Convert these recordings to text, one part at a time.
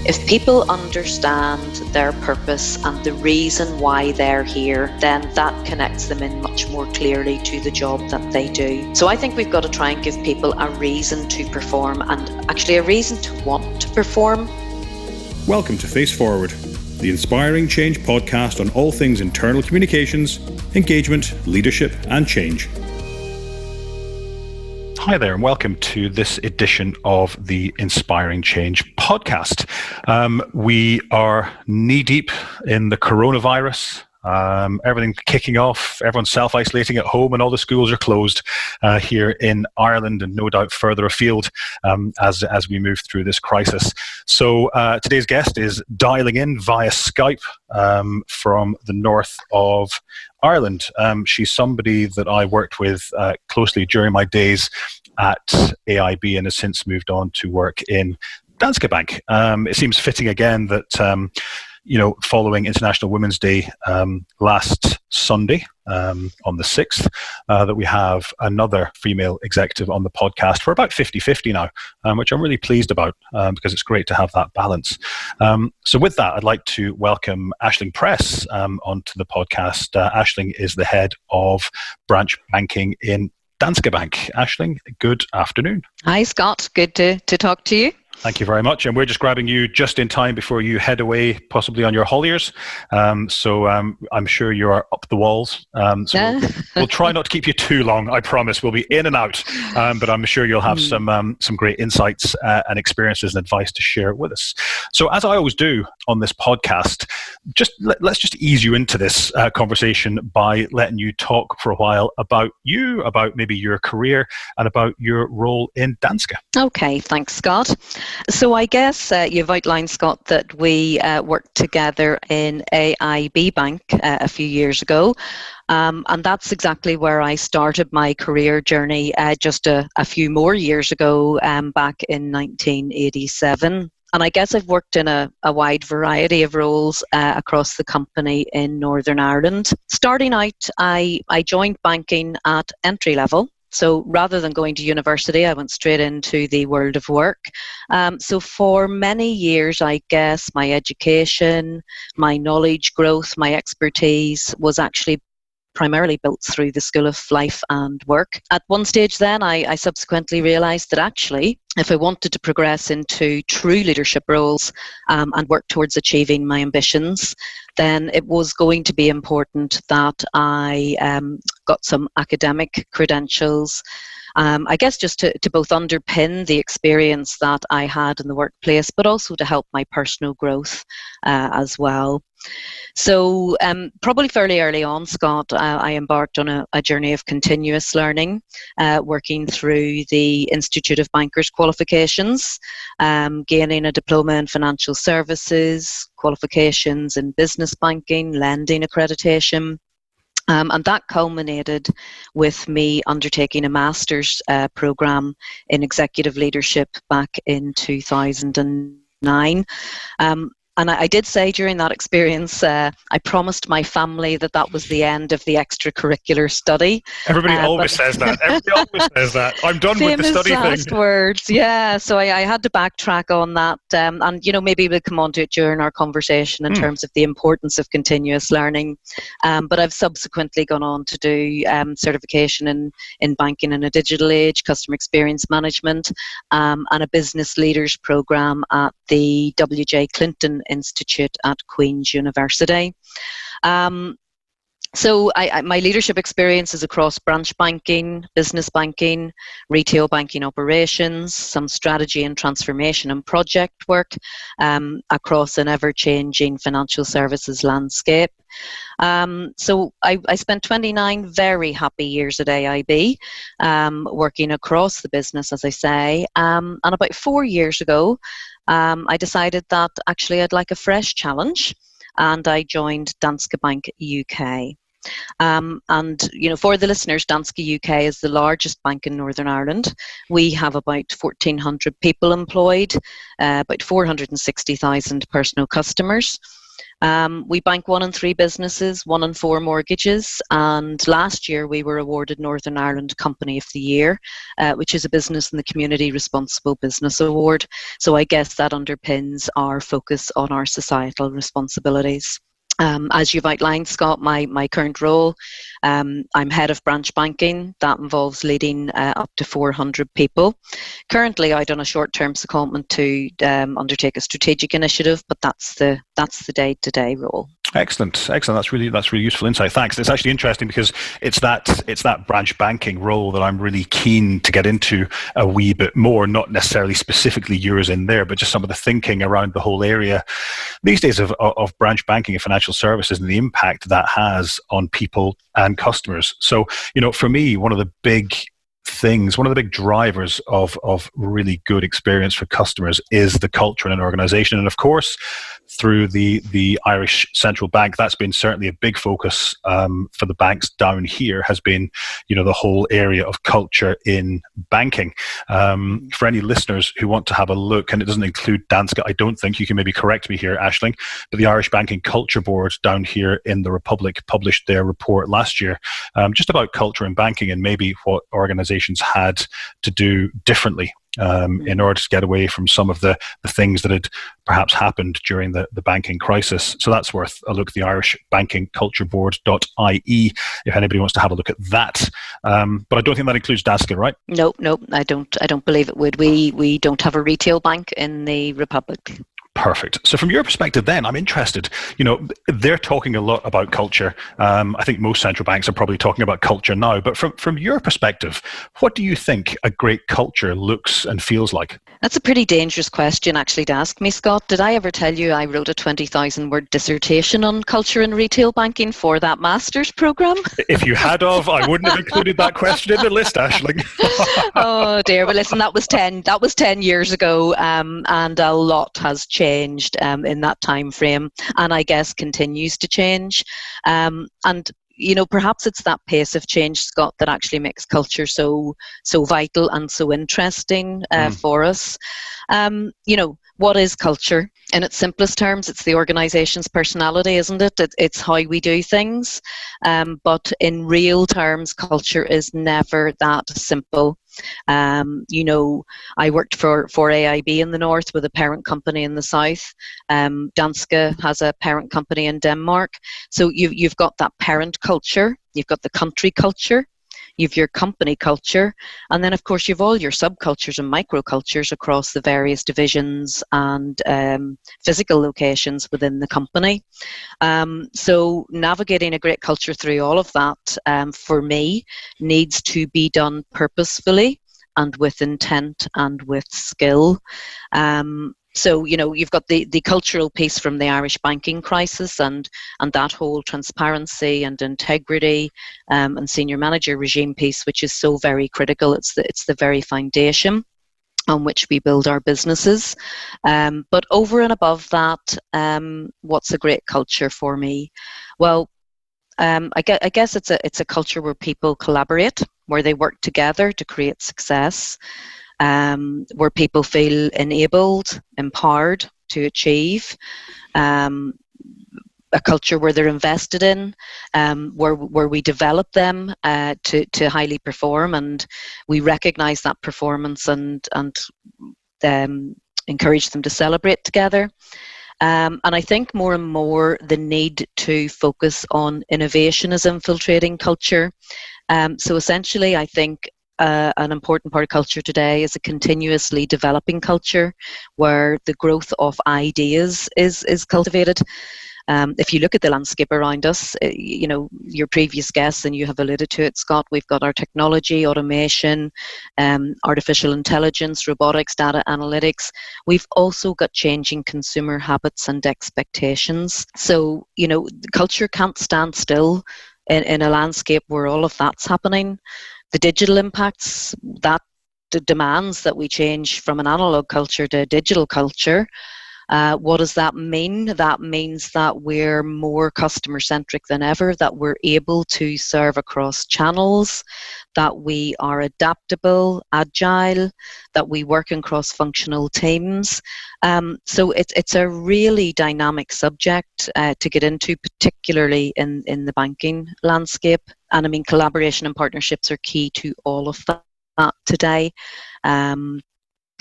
If people understand their purpose and the reason why they're here, then that connects them in much more clearly to the job that they do. So I think we've got to try and give people a reason to perform, and actually a reason to want to perform. Welcome to Face Forward, the Inspiring Change podcast on all things internal communications, engagement, leadership and change. Hi there, and welcome to this edition of the Inspiring Change podcast. We are knee-deep in the coronavirus. Everything's kicking off, everyone's self-isolating at home, and all the schools are closed here in Ireland, and no doubt further afield as we move through this crisis. So today's guest is dialing in via Skype from the north of Ireland. She's somebody that I worked with closely during my days at AIB and has since moved on to work in Danske Bank. It seems fitting again that following International Women's Day last Sunday, on the 6th, that we have another female executive on the podcast. We're about 50-50 now, which I'm really pleased about because it's great to have that balance. So with that, I'd like to welcome Aislings Press onto the podcast. Aislings is the head of branch banking in Danske Bank. Aislings, good afternoon. Hi, Scott. Good to talk to you. Thank you very much. And we're just grabbing you just in time before you head away, possibly on your holidays. So I'm sure you are up the walls. We'll try not to keep you too long, I promise. We'll be in and out. But I'm sure you'll have some great insights and experiences and advice to share with us. So as I always do on this podcast, let's just ease you into this conversation by letting you talk for a while about you, about maybe your career, and about your role in Danske. Okay, thanks, Scott. So I guess you've outlined, Scott, that we worked together in AIB Bank a few years ago. And that's exactly where I started my career journey just a few more years ago, back in 1987. And I guess I've worked in a wide variety of roles across the company in Northern Ireland. Starting out, I joined banking at entry level. So rather than going to university, I went straight into the world of work. So for many years, I guess my education, my knowledge growth, my expertise was actually primarily built through the School of Life and Work. At one stage then, I subsequently realised that actually, if I wanted to progress into true leadership roles and work towards achieving my ambitions, then it was going to be important that I got some academic credentials, I guess just to both underpin the experience that I had in the workplace, but also to help my personal growth as well. So probably fairly early on, Scott, I embarked on a journey of continuous learning, working through the Institute of Bankers qualifications, gaining a diploma in financial services, qualifications in business banking, lending accreditation. And that culminated with me undertaking a master's programme in executive leadership back in 2009. And I did say during that experience, I promised my family that was the end of the extracurricular study. Everybody always says that. Everybody always says that. I'm done with the study thing. Famous last words, yeah. So I had to backtrack on that. And, maybe we'll come on to it during our conversation in terms of the importance of continuous learning. But I've subsequently gone on to do certification in banking in a digital age, customer experience management, and a business leaders programme at the W.J. Clinton Institute at Queen's University. So my leadership experience is across branch banking, business banking, retail banking operations, some strategy and transformation and project work across an ever-changing financial services landscape. So I spent 29 very happy years at AIB, working across the business, as I say. And about 4 years ago, I decided that actually I'd like a fresh challenge, and I joined Danske Bank UK. And, for the listeners, Danske UK is the largest bank in Northern Ireland. We have about 1,400 people employed, about 460,000 personal customers. We bank 1 in 3 businesses, 1 in 4 mortgages, and last year we were awarded Northern Ireland Company of the Year, which is a Business in the Community Responsible Business Award. So I guess that underpins our focus on our societal responsibilities. As you've outlined, Scott, my current role, I'm head of branch banking. That involves leading up to 400 people. Currently out on a short-term secondment to undertake a strategic initiative, but that's the day-to-day role. Excellent. That's really useful insight. Thanks. It's actually interesting because it's that branch banking role that I'm really keen to get into a wee bit more. Not necessarily specifically yours in there, but just some of the thinking around the whole area these days of branch banking and financial services and the impact that has on people and customers. So, for me, one of the big drivers of really good experience for customers is the culture in an organization. And of course, through the Irish Central Bank, that's been certainly a big focus for the banks down here, has been, the whole area of culture in banking. For any listeners who want to have a look, and it doesn't include Danske, I don't think, you can maybe correct me here, Aisling, but the Irish Banking Culture Board down here in the Republic published their report last year just about culture in banking and maybe what organizations had to do differently in order to get away from some of the things that had perhaps happened during the banking crisis. So that's worth a look, the Irish Banking Culture Board.ie, if anybody wants to have a look at that. But I don't think that includes Danske, right? No, I don't believe it would. We don't have a retail bank in the Republic. Perfect. So from your perspective then, I'm interested, they're talking a lot about culture. I think most central banks are probably talking about culture now, but from your perspective, what do you think a great culture looks and feels like? That's a pretty dangerous question actually to ask me, Scott. Did I ever tell you I wrote a 20,000 word dissertation on culture in retail banking for that master's programme? If you had of, I wouldn't have included that question in the list, Aisling. Oh dear, but listen, that was 10 years ago, and a lot has changed in that time frame, and I guess continues to change. And perhaps it's that pace of change, Scott, that actually makes culture so vital and so interesting for us. What is culture? In its simplest terms, it's the organisation's personality, isn't it? It's how we do things. But in real terms, culture is never that simple. I worked for AIB in the north with a parent company in the south. Danske has a parent company in Denmark. So you've got that parent culture, you've got the country culture, you've your company culture, and then of course you've all your subcultures and microcultures across the various divisions and physical locations within the company. So navigating a great culture through all of that, for me, needs to be done purposefully and with intent and with skill. So, you've got the cultural piece from the Irish banking crisis and that whole transparency and integrity and senior manager regime piece, which is so very critical. It's the very foundation on which we build our businesses. But over and above that, what's a great culture for me? Well, I guess it's a culture where people collaborate, where they work together to create success. Where people feel enabled, empowered to achieve, a culture where they're invested in, where we develop them to highly perform, and we recognise that performance and encourage them to celebrate together. And I think more and more the need to focus on innovation is infiltrating culture. So essentially, I think an important part of culture today is a continuously developing culture where the growth of ideas is cultivated. If you look at the landscape around us, your previous guests, and you have alluded to it, Scott, we've got our technology, automation, artificial intelligence, robotics, data analytics. We've also got changing consumer habits and expectations. So, culture can't stand still in a landscape where all of that's happening. The digital impacts, that demands that we change from an analog culture to a digital culture. What does that mean? That means that we're more customer-centric than ever, that we're able to serve across channels, that we are adaptable, agile, that we work in cross-functional teams. So it's a really dynamic subject to get into, particularly in the banking landscape. And I mean, collaboration and partnerships are key to all of that today.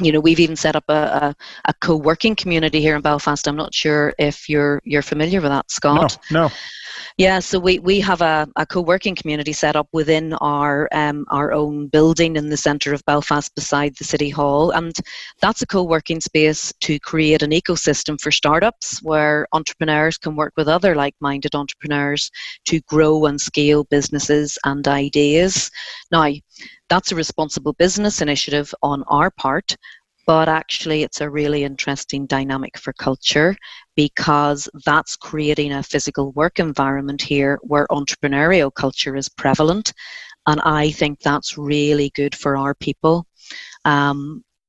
We've even set up a co-working community here in Belfast. I'm not sure if you're familiar with that, Scott. No. Yeah, so we have a co-working community set up within our own building in the centre of Belfast beside the City Hall, and that's a co-working space to create an ecosystem for startups where entrepreneurs can work with other like-minded entrepreneurs to grow and scale businesses and ideas. Now, that's a responsible business initiative on our part, but actually it's a really interesting dynamic for culture, because that's creating a physical work environment here where entrepreneurial culture is prevalent. And I think that's really good for our people.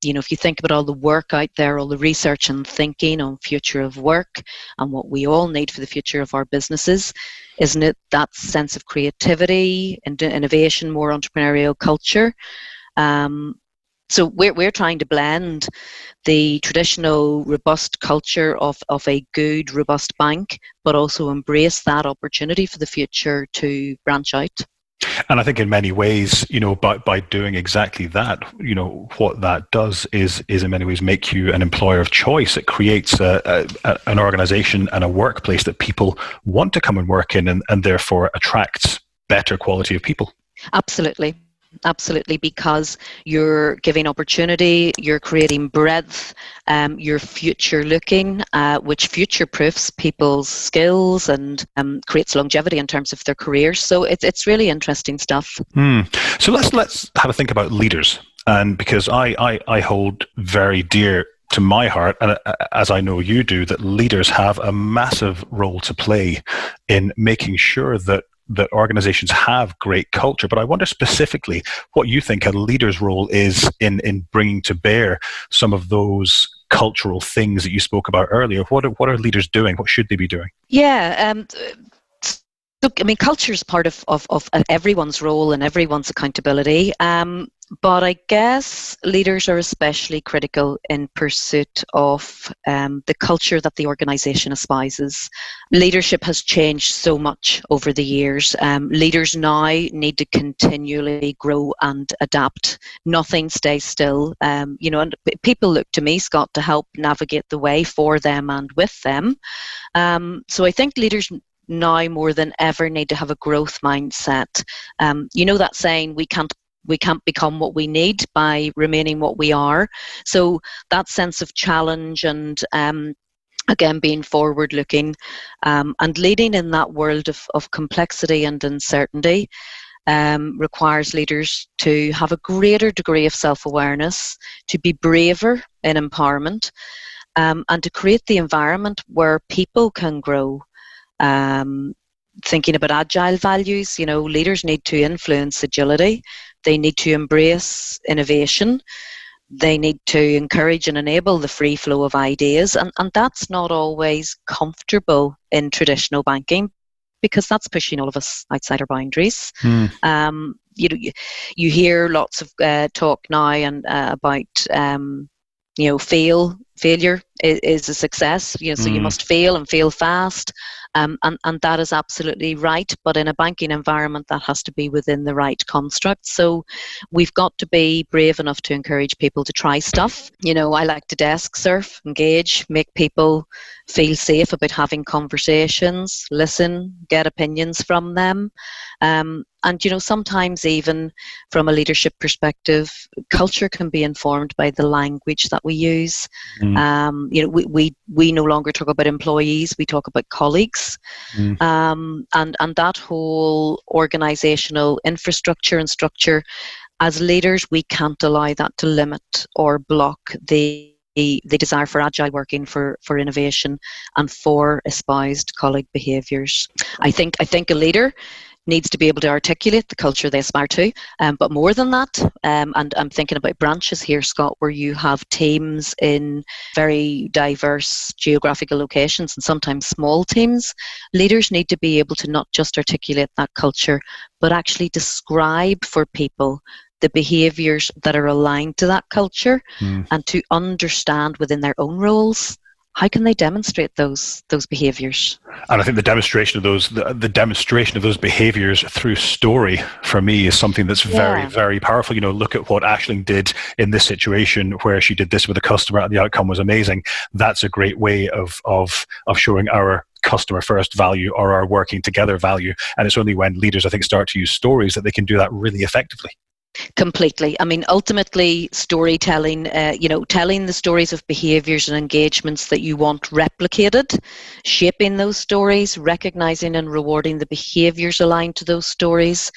If you think about all the work out there, all the research and thinking on future of work and what we all need for the future of our businesses, isn't it that sense of creativity and innovation, more entrepreneurial culture? So we're trying to blend the traditional robust culture of a good, robust bank, but also embrace that opportunity for the future to branch out. And I think in many ways, by doing exactly that, what that does is in many ways make you an employer of choice. It creates an organization and a workplace that people want to come and work in, and therefore attracts better quality of people. Absolutely, because you're giving opportunity, you're creating breadth, you're future looking, which future proofs people's skills and creates longevity in terms of their careers. So it's really interesting stuff. So let's have a think about leaders, and because I hold very dear to my heart, and as I know you do, that leaders have a massive role to play in making sure that organizations have great culture. But I wonder specifically what you think a leader's role is in bringing to bear some of those cultural things that you spoke about earlier. What are leaders doing? What should they be doing? Yeah. Look, I mean, culture is part of everyone's role and everyone's accountability. But I guess leaders are especially critical in pursuit of the culture that the organisation espouses. Leadership has changed so much over the years. Leaders now need to continually grow and adapt. Nothing stays still. And people look to me, Scott, to help navigate the way for them and with them. So I think leaders now more than ever need to have a growth mindset. That saying, we can't become what we need by remaining what we are. So that sense of challenge and again being forward looking and leading in that world of complexity and uncertainty requires leaders to have a greater degree of self-awareness, to be braver in empowerment, and to create the environment where people can grow. Thinking about agile values, leaders need to influence agility. They need to embrace innovation. They need to encourage and enable the free flow of ideas. And that's not always comfortable in traditional banking, because that's pushing all of us outside our boundaries. You hear lots of talk now and about failure is a success. So you must fail and fail fast. And that is absolutely right. But in a banking environment, that has to be within the right construct. So we've got to be brave enough to encourage people to try stuff. I like to desk surf, engage, make people feel safe about having conversations, listen, get opinions from them. And sometimes even from a leadership perspective, culture can be informed by the language that we use. We no longer talk about employees, we talk about colleagues. And that whole organizational infrastructure and structure, as leaders, we can't allow that to limit or block the desire for agile working, for innovation, and for espoused colleague behaviours. I think a leader needs to be able to articulate the culture they aspire to. But more than that, and I'm thinking about branches here, Scott, where you have teams in very diverse geographical locations and sometimes small teams. Leaders need to be able to not just articulate that culture, but actually describe for people the behaviours that are aligned to that culture, and to understand within their own roles how can they demonstrate those behaviours. And I think the demonstration of those behaviours through story, for me, is something that's very, very powerful. Look at what Aisling did in this situation, where she did this with a customer and the outcome was amazing. That's a great way of showing our customer first value, or our working together value. And it's only when leaders, I think, start to use stories that they can do that really effectively. Completely. I mean, ultimately, storytelling, telling the stories of behaviours and engagements that you want replicated, shaping those stories, recognising and rewarding the behaviours aligned to those stories,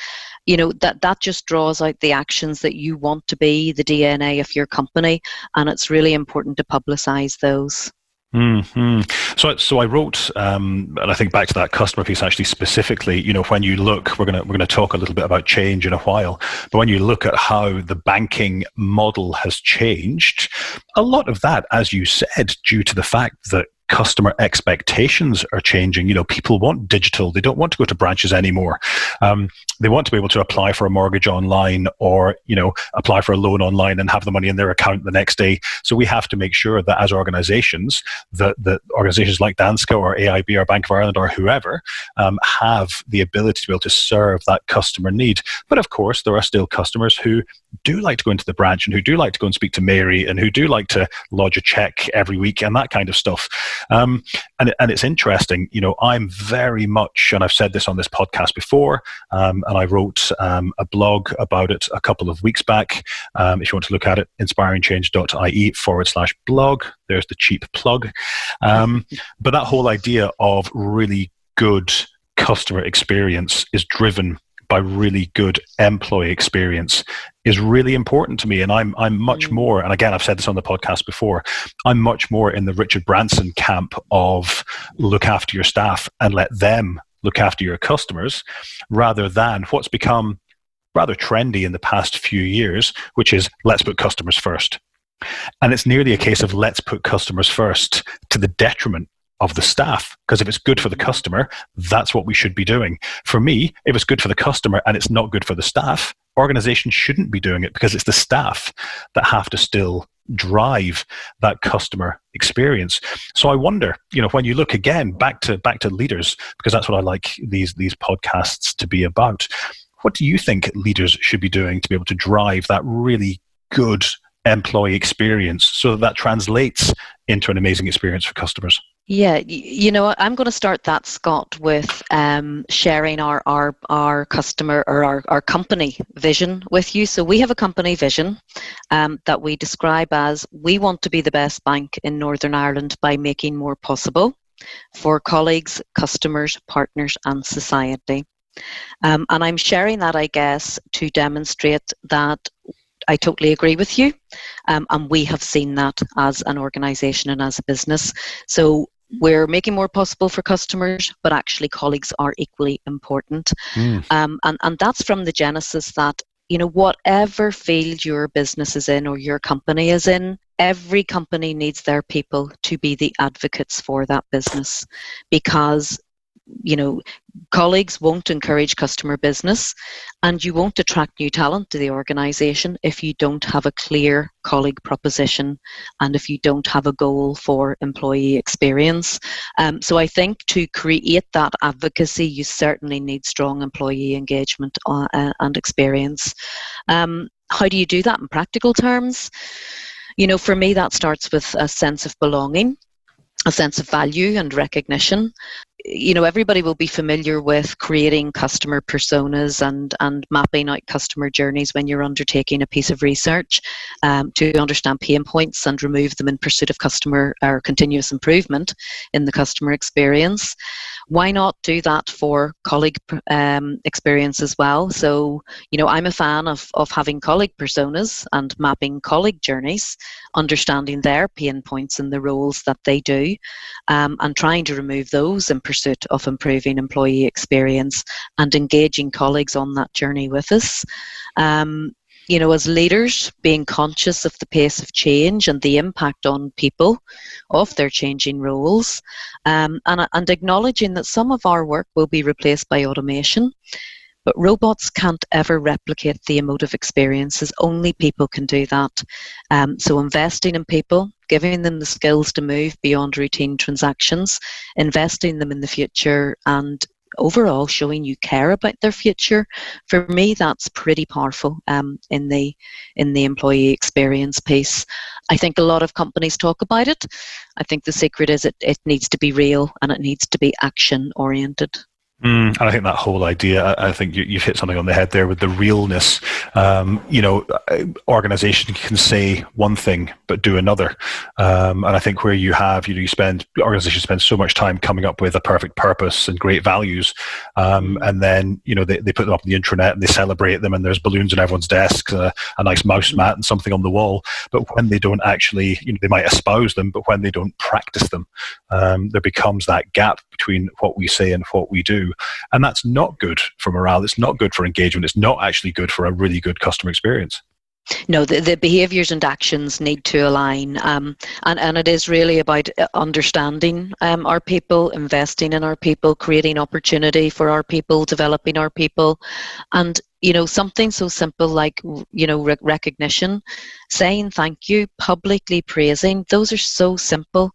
that just draws out the actions that you want to be, the DNA of your company, and it's really important to publicise those. Mm-hmm. So I wrote, and I think back to that customer piece actually specifically. When you look, we're gonna talk a little bit about change in a while, but when you look at how the banking model has changed, a lot of that, as you said, due to the fact that customer expectations are changing. People want digital. They don't want to go to branches anymore. They want to be able to apply for a mortgage online, or, apply for a loan online and have the money in their account the next day. So we have to make sure that as organizations, that organizations like Danske or AIB or Bank of Ireland or whoever have the ability to be able to serve that customer need. But of course, there are still customers who do like to go into the branch, and who do like to go and speak to Mary, and who do like to lodge a check every week and that kind of stuff. And it's interesting, I'm very much, and I've said this on this podcast before, and I wrote a blog about it a couple of weeks back. If you want to look at it, inspiringchange.ie/blog. There's the cheap plug. But that whole idea of really good customer experience is driven by really good employee experience is really important to me. And I'm much more, and again, I've said this on the podcast before, I'm much more in the Richard Branson camp of look after your staff and let them look after your customers, rather than what's become rather trendy in the past few years, which is let's put customers first. And it's nearly a case of let's put customers first to the detriment of the staff, because if it's good for the customer, that's what we should be doing. For me, if it's good for the customer and it's not good for the staff, organizations shouldn't be doing it, because it's the staff that have to still drive that customer experience. So I wonder, when you look again back to leaders, because that's what I like these podcasts to be about, what do you think leaders should be doing to be able to drive that really good employee experience so that translates into an amazing experience for customers? Yeah, I'm going to start that, Scott, with sharing our customer or our company vision with you. So we have a company vision that we describe as: we want to be the best bank in Northern Ireland by making more possible for colleagues, customers, partners, and society. And I'm sharing that, I guess, to demonstrate that I totally agree with you. And we have seen that as an organisation and as a business. So we're making more possible for customers, but actually colleagues are equally important. And that's from the genesis that, whatever field your business is in or your company is in, every company needs their people to be the advocates for that business, because colleagues won't encourage customer business, and you won't attract new talent to the organisation if you don't have a clear colleague proposition and if you don't have a goal for employee experience. So I think to create that advocacy, you certainly need strong employee engagement and experience. How do you do that in practical terms? For me, that starts with a sense of belonging, a sense of value and recognition. Everybody will be familiar with creating customer personas and mapping out customer journeys when you're undertaking a piece of research to understand pain points and remove them in pursuit of customer or continuous improvement in the customer experience. Why not do that for colleague experience as well? So, I'm a fan of having colleague personas and mapping colleague journeys, understanding their pain points and the roles that they do, and trying to remove those in pursuit pursuit of improving employee experience and engaging colleagues on that journey with us. As leaders, being conscious of the pace of change and the impact on people of their changing roles, and acknowledging that some of our work will be replaced by automation. But robots can't ever replicate the emotive experiences. Only people can do that. So investing in people, giving them the skills to move beyond routine transactions, investing them in the future, and overall showing you care about their future, for me that's pretty powerful in the employee experience piece. I think a lot of companies talk about it. I think the secret is it needs to be real and it needs to be action oriented. And I think that whole idea, I think you've hit something on the head there with the realness. Organizations can say one thing but do another, and I think where organizations spend so much time coming up with a perfect purpose and great values, and then they put them up on the intranet and they celebrate them, and there's balloons on everyone's desks, a nice mouse mat and something on the wall. But when they don't actually, they might espouse them, but when they don't practice them, there becomes that gap between what we say and what we do. And that's not good for morale. It's not good for engagement. It's not actually good for a really good customer experience. No, the behaviours and actions need to align, and it is really about understanding our people, investing in our people, creating opportunity for our people, developing our people, and something so simple like recognition, saying thank you, publicly praising. Those are so simple,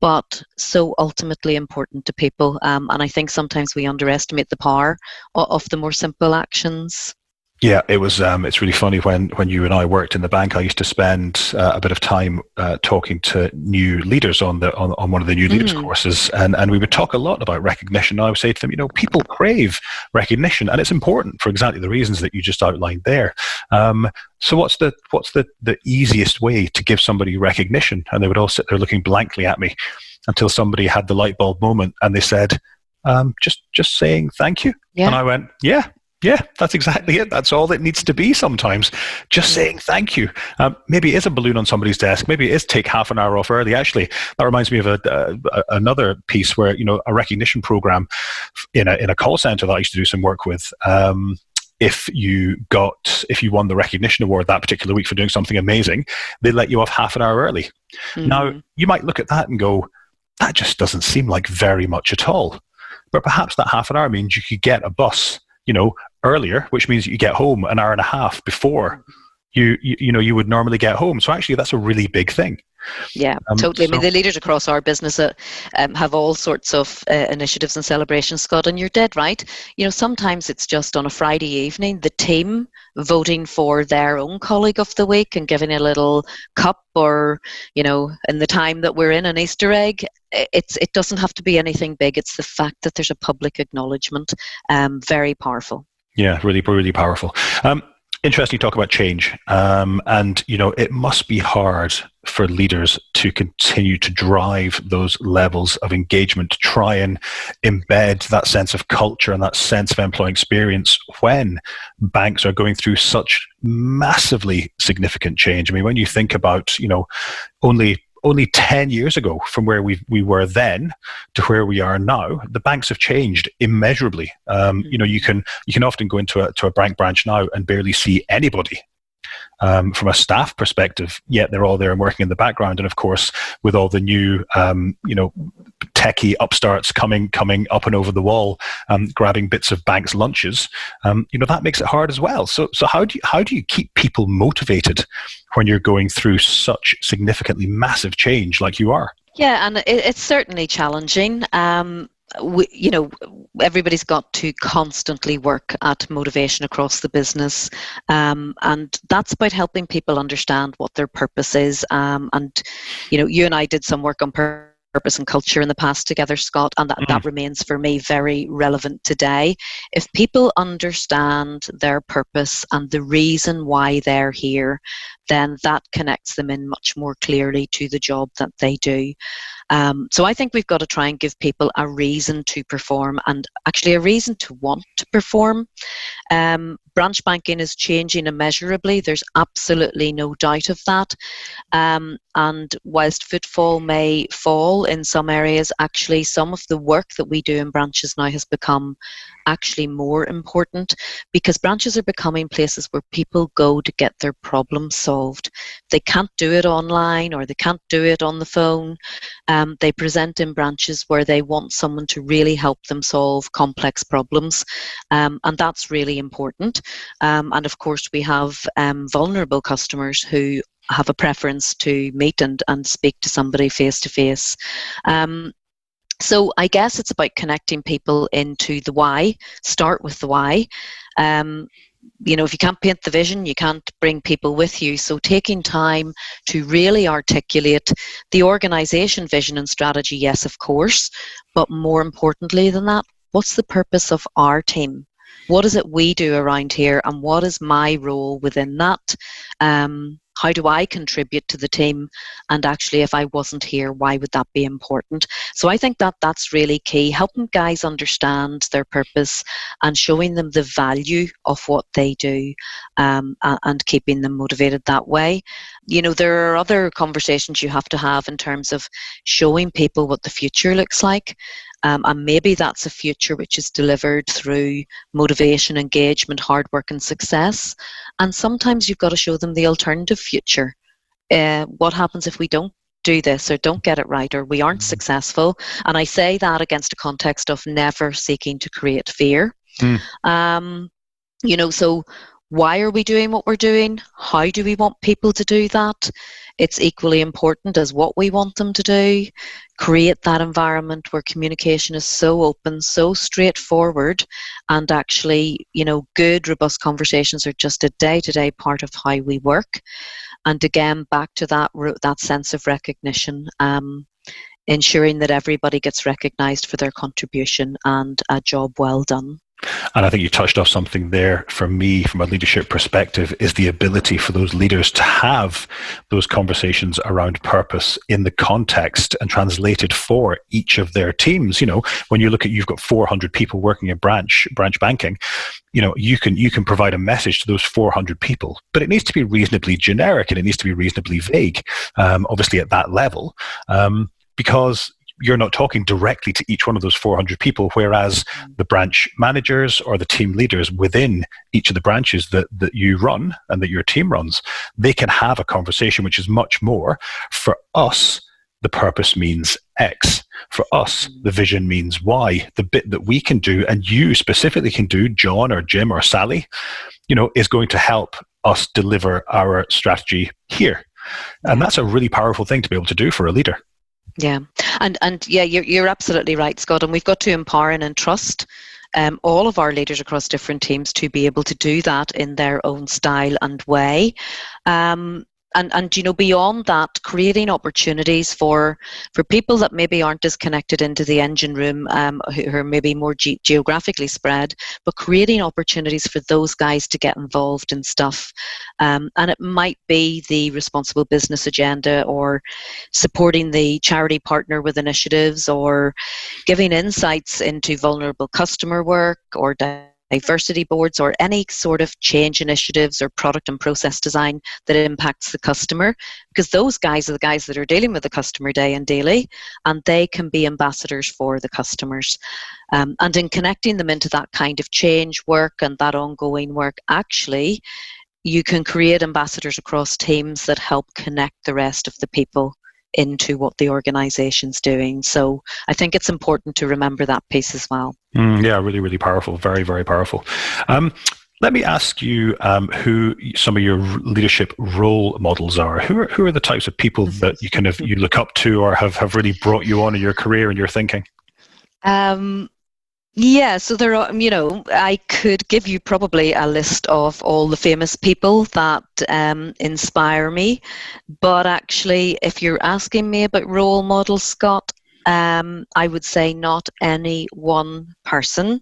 but so ultimately important to people. And I think sometimes we underestimate the power of the more simple actions. Yeah, it was. It's really funny when you and I worked in the bank. I used to spend a bit of time talking to new leaders on one of the new leaders courses, and we would talk a lot about recognition. I would say to them, people crave recognition, and it's important for exactly the reasons that you just outlined there. So what's the easiest way to give somebody recognition? And they would all sit there looking blankly at me until somebody had the light bulb moment, and they said, "Just saying thank you." Yeah. And I went, Yeah, that's exactly it. That's all it needs to be sometimes. Just saying thank you. Maybe it is a balloon on somebody's desk. Maybe it is take half an hour off early. Actually, that reminds me of another piece where, a recognition program in a call center that I used to do some work with. If you won the recognition award that particular week for doing something amazing, they let you off half an hour early. Now, you might look at that and go, that just doesn't seem like very much at all. But perhaps that half an hour means you could get a bus earlier, which means you get home an hour and a half before you would normally get home. So actually, that's a really big thing. Yeah, totally. I mean, the leaders across our business have all sorts of initiatives and celebrations, Scott, and you're dead right. Sometimes it's just on a Friday evening, the team voting for their own colleague of the week and giving a little cup, or, in the time that we're in, an Easter egg. It doesn't have to be anything big. It's the fact that there's a public acknowledgement. Very powerful. Yeah, really, really powerful. Interesting you talk about change. And, it must be hard for leaders to continue to drive those levels of engagement, to try and embed that sense of culture and that sense of employee experience when banks are going through such massively significant change. I mean, when you think about, only 10 years ago from where we were then to where we are now, the banks have changed immeasurably. You can often go into a bank branch now and barely see anybody from a staff perspective, yet they're all there and working in the background. And of course, with all the new, techie upstarts coming up and over the wall, grabbing bits of banks' lunches, that makes it hard as well. So how do you keep people motivated when you're going through such significantly massive change like you are? Yeah, and it's certainly challenging. Everybody's got to constantly work at motivation across the business, and that's about helping people understand what their purpose is. And you and I did some work on purpose and culture in the past together, Scott, and that remains for me very relevant today. If people understand their purpose and the reason why they're here, then that connects them in much more clearly to the job that they do. So I think we've got to try and give people a reason to perform, and actually a reason to want to perform. Branch banking is changing immeasurably. There's absolutely no doubt of that. And whilst footfall may fall in some areas, actually some of the work that we do in branches now has become actually more important, because branches are becoming places where people go to get their problems solved. They can't do it online, or they can't do it on the phone. They present in branches where they want someone to really help them solve complex problems, and that's really important. And of course we have vulnerable customers who have a preference to meet and speak to somebody face to face. So I guess it's about connecting people into the why. Start with the why. If you can't paint the vision, you can't bring people with you. So taking time to really articulate the organisation vision and strategy, yes, of course, but more importantly than that, what's the purpose of our team? What is it we do around here, and what is my role within that? How do I contribute to the team? And actually, if I wasn't here, why would that be important? So I think that that's really key, helping guys understand their purpose and showing them the value of what they do, and keeping them motivated that way. There are other conversations you have to have in terms of showing people what the future looks like. And maybe that's a future which is delivered through motivation, engagement, hard work and success. And sometimes you've got to show them the alternative future. What happens if we don't do this, or don't get it right, or we aren't successful? And I say that against a context of never seeking to create fear. So why are we doing what we're doing? How do we want people to do that? It's equally important as what we want them to do. Create that environment where communication is so open, so straightforward, and actually, good, robust conversations are just a day-to-day part of how we work. And again, back to that sense of recognition, ensuring that everybody gets recognised for their contribution and a job well done. And I think you touched off something there. For me, from a leadership perspective, is the ability for those leaders to have those conversations around purpose in the context and translated for each of their teams. When you look at, you've got 400 people working in branch banking, you can provide a message to those 400 people, but it needs to be reasonably generic and it needs to be reasonably vague, obviously at that level, because you're not talking directly to each one of those 400 people, whereas the branch managers or the team leaders within each of the branches that you run and that your team runs, they can have a conversation which is much more, for us, the purpose means X. For us, the vision means Y. The bit that we can do, and you specifically can do, John or Jim or Sally, is going to help us deliver our strategy here. And that's a really powerful thing to be able to do for a leader. Yeah, and yeah, you're absolutely right, Scott. And we've got to empower and entrust all of our leaders across different teams to be able to do that in their own style and way. And beyond that, creating opportunities for people that maybe aren't as connected into the engine room, who are maybe more geographically spread, but creating opportunities for those guys to get involved in stuff. And it might be the responsible business agenda, or supporting the charity partner with initiatives, or giving insights into vulnerable customer work, or diversity boards, or any sort of change initiatives or product and process design that impacts the customer, because those guys are the guys that are dealing with the customer day and daily, and they can be ambassadors for the customers. And in connecting them into that kind of change work and that ongoing work, actually, you can create ambassadors across teams that help connect the rest of the people into what the organization's doing. So I think it's important to remember that piece as well. Yeah, really, really powerful. Very, very powerful. Let me ask you who some of your leadership role models are. Who are the types of people that you look up to, or have really brought you on in your career and your thinking? Yeah, so there are, I could give you probably a list of all the famous people that inspire me. But actually, if you're asking me about role models, Scott, I would say not any one person,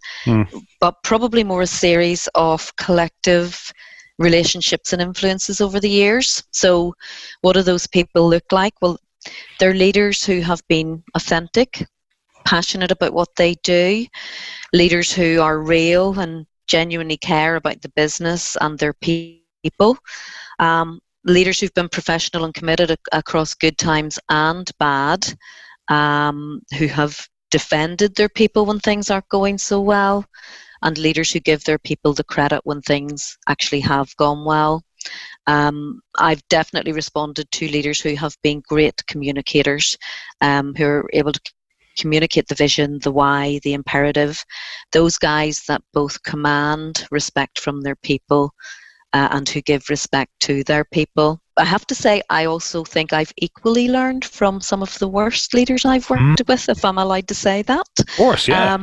but probably more a series of collective relationships and influences over the years. So what do those people look like? Well, They're leaders who have been authentic, passionate about what they do, leaders who are real and genuinely care about the business and their people, leaders who've been professional and committed across good times and bad, who have defended their people when things aren't going so well, and leaders who give their people the credit when things actually have gone well. I've definitely responded to leaders who have been great communicators, who are able to communicate the vision, the why, the imperative. Those guys that both command respect from their people and who give respect to their people. I have to say, I also think I've equally learned from some of the worst leaders I've worked with, if I'm allowed to say that. Of course, yeah.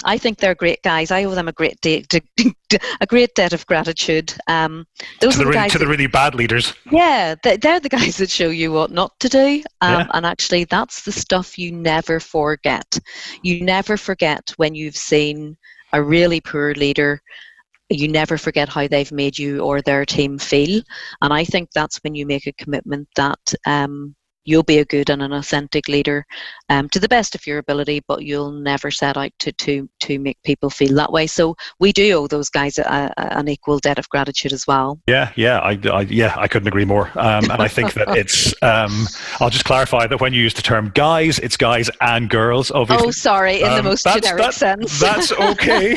I think they're great guys. I owe them a great debt of gratitude. Those to are the guys the really bad leaders. Yeah, they're the guys that show you what not to do. And actually, that's the stuff you never forget. You never forget when you've seen a really poor leader. You never forget how they've made you or their team feel. And I think that's when you make a commitment that you'll be a good and an authentic leader to the best of your ability, but you'll never set out to make people feel that way. So we do owe those guys an equal debt of gratitude as well. I couldn't agree more. And I think that it's, I'll just clarify that when you use the term guys, it's guys and girls, obviously. Oh, sorry, in the most generic sense. That's okay.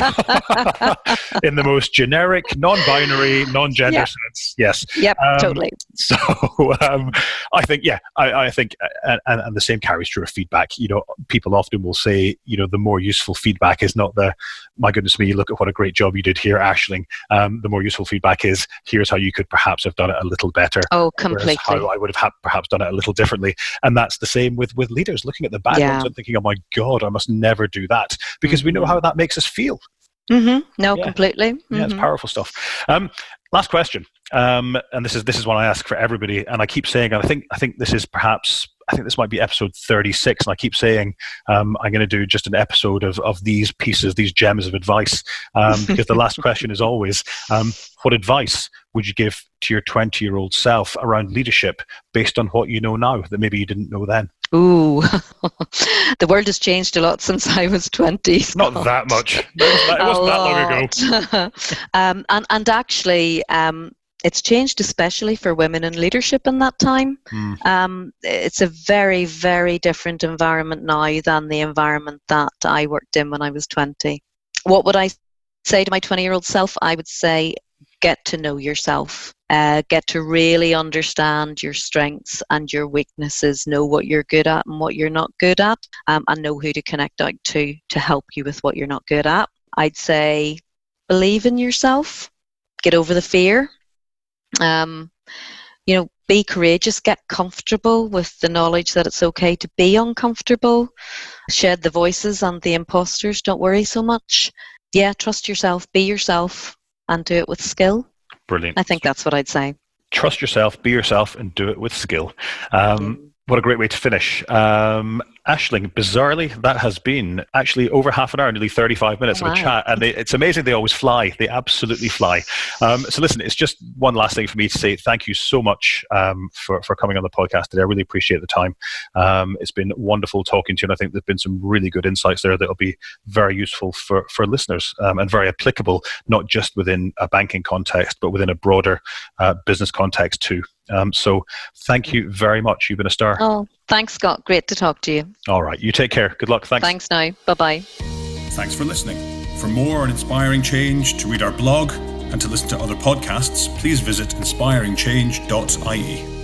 In the most generic, non-binary, non-gender sense, yes. Yep, totally. So I think, I think, and the same carries true of feedback. You know, people often will say, you know, the more useful feedback is not the, my goodness me, look at what a great job you did here, Aisling. The more useful feedback is, here's how you could perhaps have done it a little better. Oh, completely. How I would have perhaps done it a little differently. And that's the same with leaders, looking at the bad ones and thinking, oh my God, I must never do that, because we know how that makes us feel. Completely. Yeah, it's powerful stuff. Last question, and this is one I ask for everybody, and I keep saying, and I think this is perhaps, I think this might be episode 36, and I keep saying I'm going to do just an episode of these pieces, these gems of advice, because the last question is always, what advice would you give to your 20-year-old self around leadership based on what you know now that maybe you didn't know then? Ooh, the world has changed a lot since I was 20. Scott. Not that much. It wasn't that long ago. And actually, it's changed especially for women in leadership in that time. It's a very, very different environment now than the environment that I worked in when I was 20. What would I say to my 20-year-old self? I would say, get to know yourself. Get to really understand your strengths and your weaknesses, know what you're good at and what you're not good at, and know who to connect out to help you with what you're not good at. I'd say believe in yourself, get over the fear, be courageous, get comfortable with the knowledge that it's okay to be uncomfortable, shed the voices and the imposters, don't worry so much. Yeah, trust yourself, be yourself, and do it with skill. Brilliant. I think that's what I'd say. Trust yourself, be yourself, and do it with skill. What a great way to finish. Aisling, bizarrely, that has been actually over half an hour, nearly 35 minutes of a chat. And it's amazing they always fly. They absolutely fly. So listen, it's just one last thing for me to say. Thank you so much for coming on the podcast today. I really appreciate the time. It's been wonderful talking to you. And I think there's been some really good insights there that will be very useful for listeners and very applicable, not just within a banking context, but within a broader business context too. So thank you very much. You've been a star. Oh, thanks, Scott. Great to talk to you. All right. You take care. Good luck. Thanks. Thanks now. Bye-bye. Thanks for listening. For more on inspiring change, to read our blog, and to listen to other podcasts, please visit inspiringchange.ie.